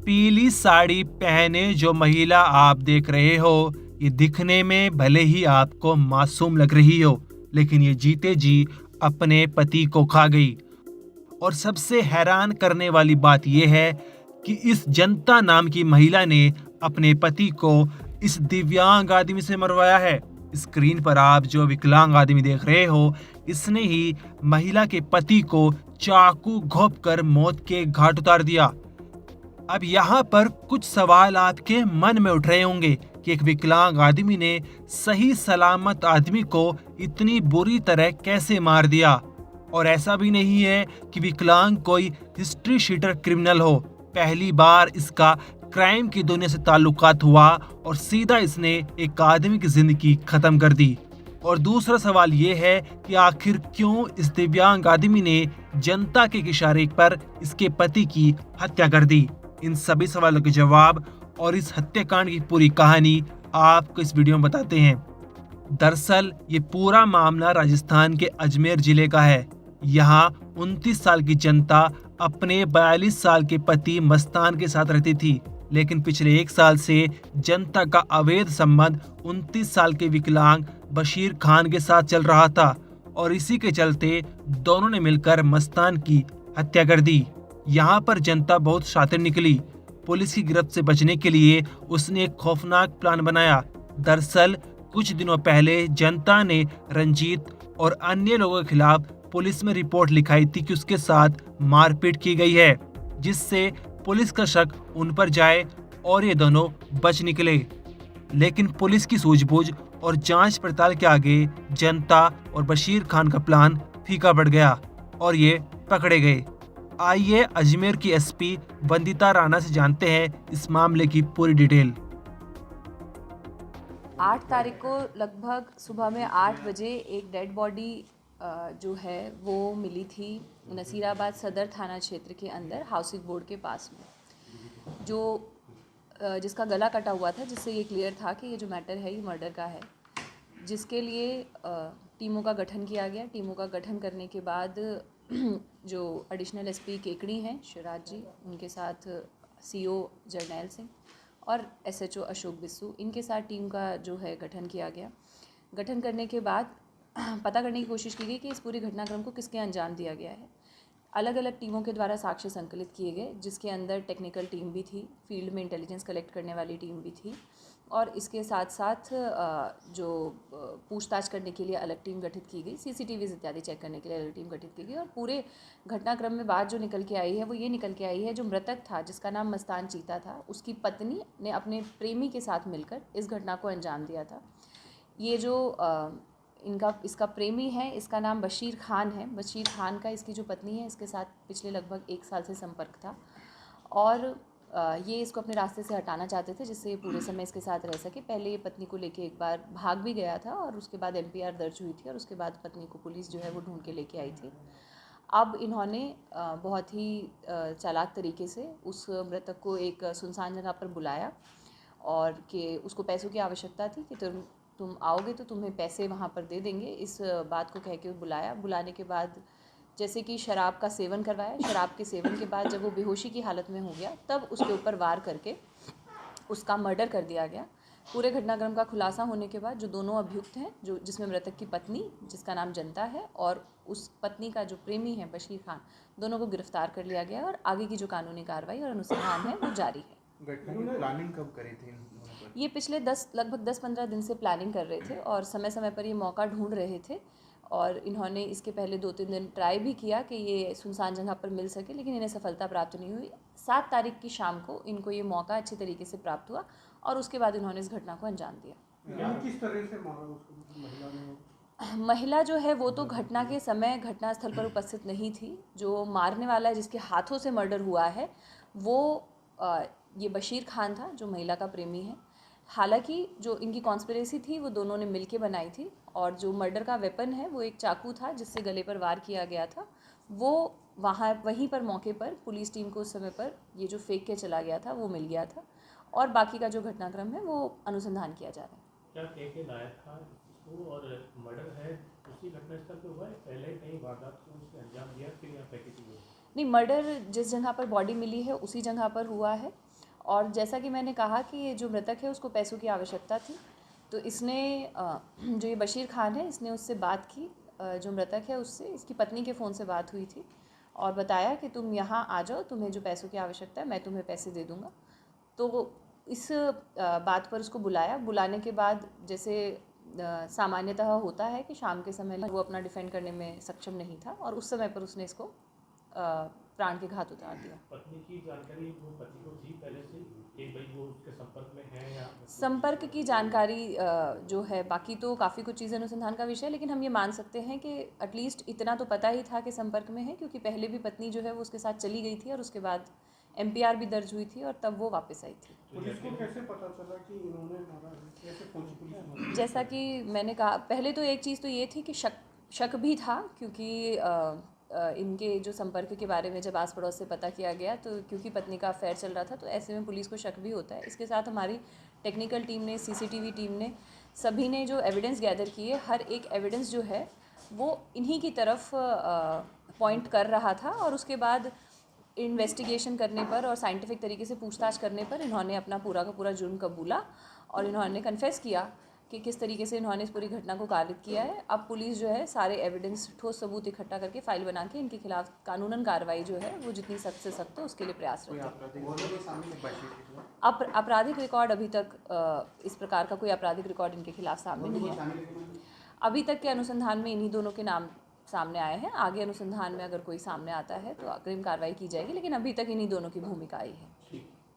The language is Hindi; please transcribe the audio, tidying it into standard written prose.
पीली साड़ी पहने जो महिला आप देख रहे हो, ये दिखने में भले ही आपको मासूम लग रही हो, लेकिन ये जीते जी अपने पति को खा गई। और सबसे हैरान करने वाली बात यह है कि इस जनता नाम की महिला ने अपने पति को इस दिव्यांग आदमी से मरवाया है। स्क्रीन पर आप जो विकलांग आदमी देख रहे हो, इसने ही महिला के पति को चाकू घोंप कर मौत के घाट उतार दिया। अब यहाँ पर कुछ सवाल आपके मन में उठ रहे होंगे कि एक विकलांग आदमी ने सही सलामत आदमी को इतनी बुरी तरह कैसे मार दिया। और ऐसा भी नहीं है कि विकलांग कोई हिस्ट्री शीटर क्रिमिनल हो। पहली बार इसका क्राइम की दुनिया से ताल्लुकात हुआ और सीधा इसने एक आदमी की जिंदगी खत्म कर दी। और दूसरा सवाल ये है कि आखिर क्यों इस दिव्यांग आदमी ने जनता के इशारे पर इसके पति की हत्या कर दी। इन सभी सवालों के जवाब और इस हत्याकांड की पूरी कहानी आपको इस वीडियो में बताते हैं। दरअसल ये पूरा मामला राजस्थान के अजमेर जिले का है। यहाँ 29 साल की जनता अपने 42 साल के पति मस्तान के साथ रहती थी, लेकिन पिछले 1 साल से जनता का अवैध संबंध 29 साल के विकलांग बशीर खान के साथ चल रहा था और इसी के चलते दोनों ने मिलकर मस्तान की हत्या कर दी। यहाँ पर जनता बहुत शातिर निकली। पुलिस की गिरफ्त से बचने के लिए उसने एक खौफनाक प्लान बनाया। दरअसल कुछ दिनों पहले जनता ने रंजीत और अन्य लोगों के खिलाफ पुलिस में रिपोर्ट लिखाई थी कि उसके साथ मारपीट की गई है, जिससे पुलिस का शक उन पर जाए और ये दोनों बच निकले। लेकिन पुलिस की सूझबूझ और जांच पड़ताल के आगे जनता और बशीर खान का प्लान फीका पड़ गया और ये पकड़े गए। आइए अजमेर की एसपी वंदिता राणा से जानते हैं इस मामले की पूरी डिटेल। 8 तारीख को लगभग सुबह में 8 बजे एक डेड बॉडी जो है वो मिली थी नसीराबाद सदर थाना क्षेत्र के अंदर हाउसिंग बोर्ड के पास में, जो जिसका गला कटा हुआ था, जिससे ये क्लियर था कि ये जो मैटर है ये मर्डर का है। जिसके लिए टीमों का गठन किया गया। टीमों का गठन करने के बाद जो एडिशनल एसपी केकड़ी हैं शिवराज जी, उनके साथ सीओ जरनैल सिंह और एसएचओ अशोक बिस्सू, इनके साथ टीम का जो है गठन किया गया। गठन करने के बाद पता करने की कोशिश की गई कि इस पूरी घटनाक्रम को किसके अंजाम दिया गया है। अलग अलग टीमों के द्वारा साक्ष्य संकलित किए गए, जिसके अंदर टेक्निकल टीम भी थी, फील्ड में इंटेलिजेंस कलेक्ट करने वाली टीम भी थी और इसके साथ साथ जो पूछताछ करने के लिए अलग टीम गठित की गई, सीसीटीवीज़ इत्यादि चेक करने के लिए अलग टीम गठित की गई। और पूरे घटनाक्रम में बात जो निकल के आई है वो ये निकल के आई है, जो मृतक था जिसका नाम मस्तान चीता था, उसकी पत्नी ने अपने प्रेमी के साथ मिलकर इस घटना को अंजाम दिया था। ये जो इसका प्रेमी है, इसका नाम बशीर खान है। बशीर खान का इसकी जो पत्नी है, इसके साथ पिछले लगभग 1 साल से संपर्क था और ये इसको अपने रास्ते से हटाना चाहते थे, जिससे ये पूरे समय इसके साथ रह सके। पहले ये पत्नी को लेके एक बार भाग भी गया था और उसके बाद एफआईआर दर्ज हुई थी और उसके बाद पत्नी को पुलिस जो है वो ढूंढ के लेके आई थी। अब इन्होंने बहुत ही चालाक तरीके से उस मृतक को एक सुनसान जगह पर बुलाया और कि उसको पैसों की आवश्यकता थी कि तुम आओगे तो तुम्हें पैसे वहाँ पर दे देंगे, इस बात को कह के बुलाया। बुलाने के बाद जैसे कि शराब का सेवन करवाया। शराब के सेवन के बाद जब वो बेहोशी की हालत में हो गया, तब उसके ऊपर वार करके उसका मर्डर कर दिया गया। पूरे घटनाक्रम का खुलासा होने के बाद जो दोनों अभियुक्त हैं, जो जिसमें मृतक की पत्नी जिसका नाम जनता है और उस पत्नी का जो प्रेमी है बशीर खान, दोनों को गिरफ्तार कर लिया गया और आगे की जो कानूनी कार्रवाई और अनुसंधान है वो जारी है। घटना की प्लानिंग कब करी थी? ये पिछले लगभग 10-15 दिन से प्लानिंग कर रहे थे और समय समय पर ये मौका ढूंढ रहे थे और इन्होंने इसके पहले 2-3 दिन ट्राई भी किया कि ये सुनसान जगह पर मिल सके, लेकिन इन्हें सफलता प्राप्त नहीं हुई। 7 तारीख की शाम को इनको ये मौका अच्छे तरीके से प्राप्त हुआ और उसके बाद इन्होंने इस घटना को अंजाम दिया। किस तरह से मारा उसको महिला ने? महिला जो है वो तो घटना के समय घटनास्थल पर उपस्थित नहीं थी। जो मारने वाला है, जिसके हाथों से मर्डर हुआ है, वो ये बशीर खान था, जो महिला का प्रेमी है। हालांकि जो इनकी कॉन्स्पिरेसी थी वो दोनों ने मिलके बनाई थी और जो मर्डर का वेपन है वो एक चाकू था जिससे गले पर वार किया गया था। वो वहीं पर मौके पर पुलिस टीम को उस समय पर ये जो फेंक के चला गया था वो मिल गया था और बाकी का जो घटनाक्रम है वो अनुसंधान किया जा रहा है। क्या फेंके लाया था इसको और मर्डर है उसी घटनास्थल पे हुआ है, पहले कहीं वारदात को उसने अंजाम दिया फिर यहाँ फेंकी थी? नहीं, मर्डर जिस जगह पर बॉडी मिली है उसी जगह पर हुआ है और जैसा कि मैंने कहा कि ये जो मृतक है उसको पैसों की आवश्यकता थी, तो इसने जो ये बशीर खान है इसने उससे बात की, जो मृतक है उससे, इसकी पत्नी के फ़ोन से बात हुई थी और बताया कि तुम यहाँ आ जाओ, तुम्हें जो पैसों की आवश्यकता है मैं तुम्हें पैसे दे दूँगा। तो इस बात पर उसको बुलाया। बुलाने के बाद जैसे सामान्यतः होता है कि शाम के समय वो अपना डिफेंड करने में सक्षम नहीं था और उस समय पर उसने इसको प्राण के घात उतार दिया। पत्नी की जानकारी वो पति को थी पहले से कि भाई वो उसके संपर्क में है या संपर्क की जानकारी जो है, बाकी तो काफ़ी कुछ चीज़ें अनुसंधान का विषय है, लेकिन हम ये मान सकते हैं कि एटलीस्ट इतना तो पता ही था कि संपर्क में है, क्योंकि पहले भी पत्नी जो है वो उसके साथ चली गई थी और उसके बाद MPR भी दर्ज हुई थी और तब वो वापस आई थी। पुलिस को कैसे पता चला कि इन्होंने मारा है? कैसे पहुंची पुलिस? जैसा कि मैंने कहा, पहले तो एक चीज़ तो ये थी कि शक भी था, क्योंकि इनके जो संपर्क के बारे में जब आस पड़ोस से पता किया गया, तो क्योंकि पत्नी का अफेयर चल रहा था तो ऐसे में पुलिस को शक भी होता है। इसके साथ हमारी टेक्निकल टीम ने, CCTV टीम ने, सभी ने जो एविडेंस गैदर किए, हर एक एविडेंस जो है वो इन्हीं की तरफ पॉइंट कर रहा था और उसके बाद इन्वेस्टिगेशन करने पर और साइंटिफिक तरीके से पूछताछ करने पर इन्होंने अपना पूरा का पूरा जुर्म कबूला और इन्होंने कन्फेस किया कि किस तरीके से इन्होंने इस पूरी घटना को कारित किया है। अब पुलिस जो है सारे एविडेंस, ठोस सबूत इकट्ठा करके फाइल बना के इनके खिलाफ कानूनन कार्रवाई जो है वो जितनी सख्त से सख्त हो उसके लिए प्रयासरत है। आपराधिक रिकॉर्ड अभी तक इस प्रकार का कोई आपराधिक रिकॉर्ड इनके खिलाफ सामने नहीं है। अभी तक के अनुसंधान में इन्हीं दोनों के नाम सामने आए हैं। आगे अनुसंधान में अगर कोई सामने आता है तो अग्रिम कार्रवाई की जाएगी, लेकिन अभी तक इन्हीं दोनों की भूमिका आई है।